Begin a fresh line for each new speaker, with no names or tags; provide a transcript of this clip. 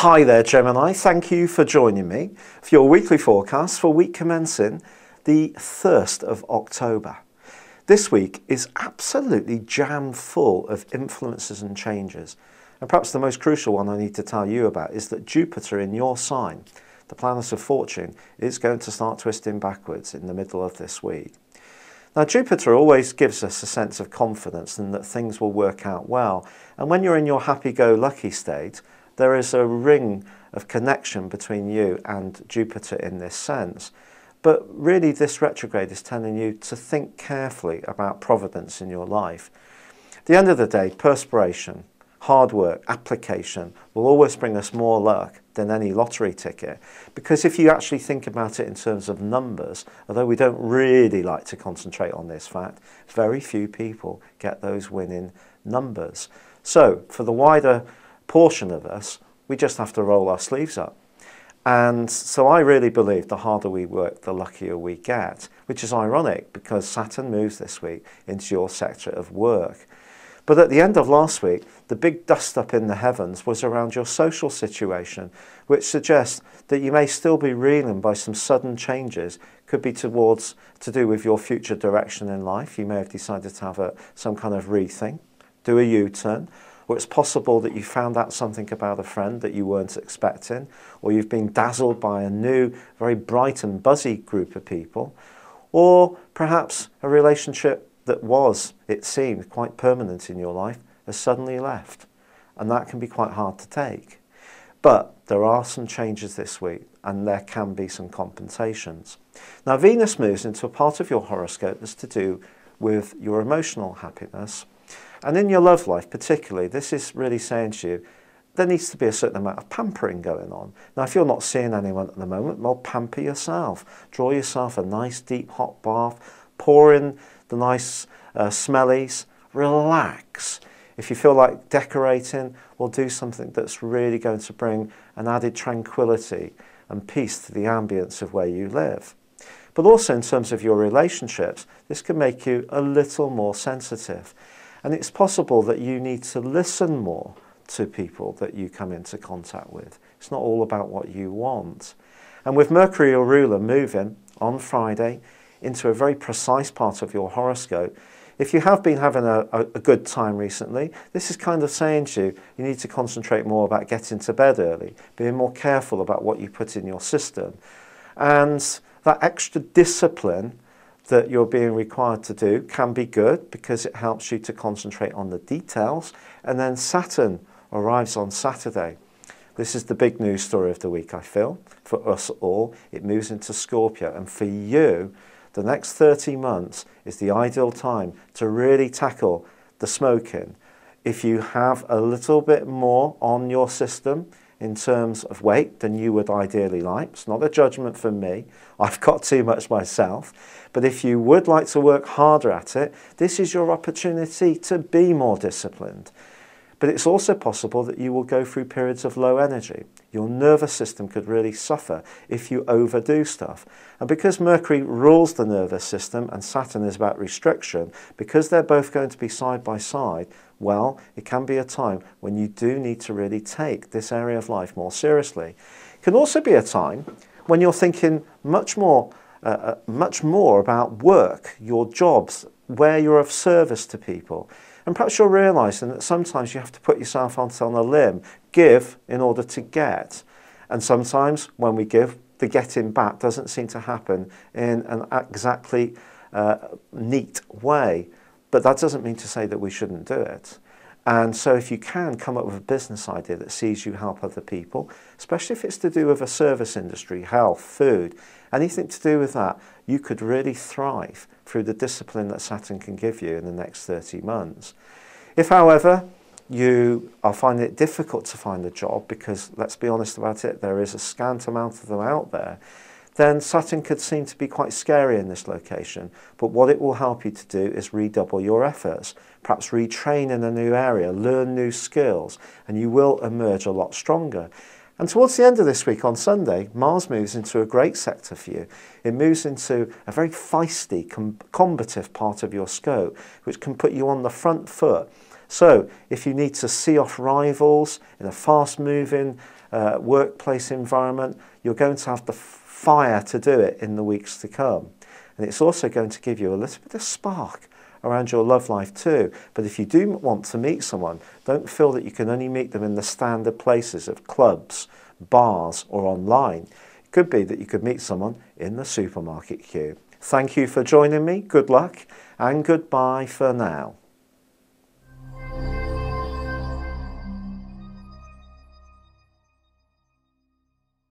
Hi there, Gemini. Thank you for joining me for your weekly forecast for week commencing the 1st of October. This week is absolutely jam full of influences and changes. And perhaps the most crucial one I need to tell you about is that Jupiter in your sign, the planet of fortune, is going to start twisting backwards in the middle of this week. Now, Jupiter always gives us a sense of confidence and that things will work out well. And when you're in your happy-go-lucky state, there is a ring of connection between you and Jupiter in this sense. But really, this retrograde is telling you to think carefully about providence in your life. At the end of the day, perspiration, hard work, application will always bring us more luck than any lottery ticket. Because if you actually think about it in terms of numbers, although we don't really like to concentrate on this fact, very few people get those winning numbers. So for the wider portion of us, we just have to roll our sleeves up. And so I really believe the harder we work, the luckier we get, which is ironic because Saturn moves this week into your sector of work. But at the end of last week, the big dust up in the heavens was around your social situation, which suggests that you may still be reeling by some sudden changes. Could be to do with your future direction in life. You may have decided to have some kind of rethink, do a U-turn. Or it's possible that you found out something about a friend that you weren't expecting, or you've been dazzled by a new, very bright and buzzy group of people, or perhaps a relationship that was, it seemed, quite permanent in your life has suddenly left. And that can be quite hard to take. But there are some changes this week, and there can be some compensations. Now, Venus moves into a part of your horoscope that's to do with your emotional happiness. And in your love life particularly, this is really saying to you, there needs to be a certain amount of pampering going on. Now, if you're not seeing anyone at the moment, well, pamper yourself. Draw yourself a nice deep hot bath, pour in the nice smellies, relax. If you feel like decorating, well, do something that's really going to bring an added tranquility and peace to the ambience of where you live. But also in terms of your relationships, this can make you a little more sensitive. And it's possible that you need to listen more to people that you come into contact with. It's not all about what you want. And with Mercury, your ruler, moving on Friday into a very precise part of your horoscope, if you have been having a good time recently, this is kind of saying to you, you need to concentrate more about getting to bed early, being more careful about what you put in your system. And that extra discipline that you're being required to do can be good because it helps you to concentrate on the details. And then Saturn arrives on Saturday. This is the big news story of the week, I feel, for us all. It moves into Scorpio. And for you, the next 30 months is the ideal time to really tackle the smoking. If you have a little bit more on your system in terms of weight than you would ideally like. It's not a judgment from me. I've got too much myself. But if you would like to work harder at it, this is your opportunity to be more disciplined. But it's also possible that you will go through periods of low energy. Your nervous system could really suffer if you overdo stuff. And because Mercury rules the nervous system and Saturn is about restriction, because they're both going to be side by side, well, it can be a time when you do need to really take this area of life more seriously. It can also be a time when you're thinking much more about work, your jobs, where you're of service to people. And perhaps you're realising that sometimes you have to put yourself on a limb, give in order to get. And sometimes when we give, the getting back doesn't seem to happen in an exactly neat way. But that doesn't mean to say that we shouldn't do it. And so if you can come up with a business idea that sees you help other people, especially if it's to do with a service industry, health, food, anything to do with that, you could really thrive through the discipline that Saturn can give you in the next 30 months. If, however, you are finding it difficult to find a job, because let's be honest about it, there is a scant amount of them out there, then Saturn could seem to be quite scary in this location. But what it will help you to do is redouble your efforts, perhaps retrain in a new area, learn new skills, and you will emerge a lot stronger. And towards the end of this week on Sunday, Mars moves into a great sector for you. It moves into a very feisty, combative part of your scope, which can put you on the front foot. So if you need to see off rivals in a fast-moving workplace environment, you're going to have the fire to do it in the weeks to come. And it's also going to give you a little bit of spark around your love life too. But if you do want to meet someone, don't feel that you can only meet them in the standard places of clubs, bars or online. It could be that you could meet someone in the supermarket queue. Thank you for joining me. Good luck and goodbye for now.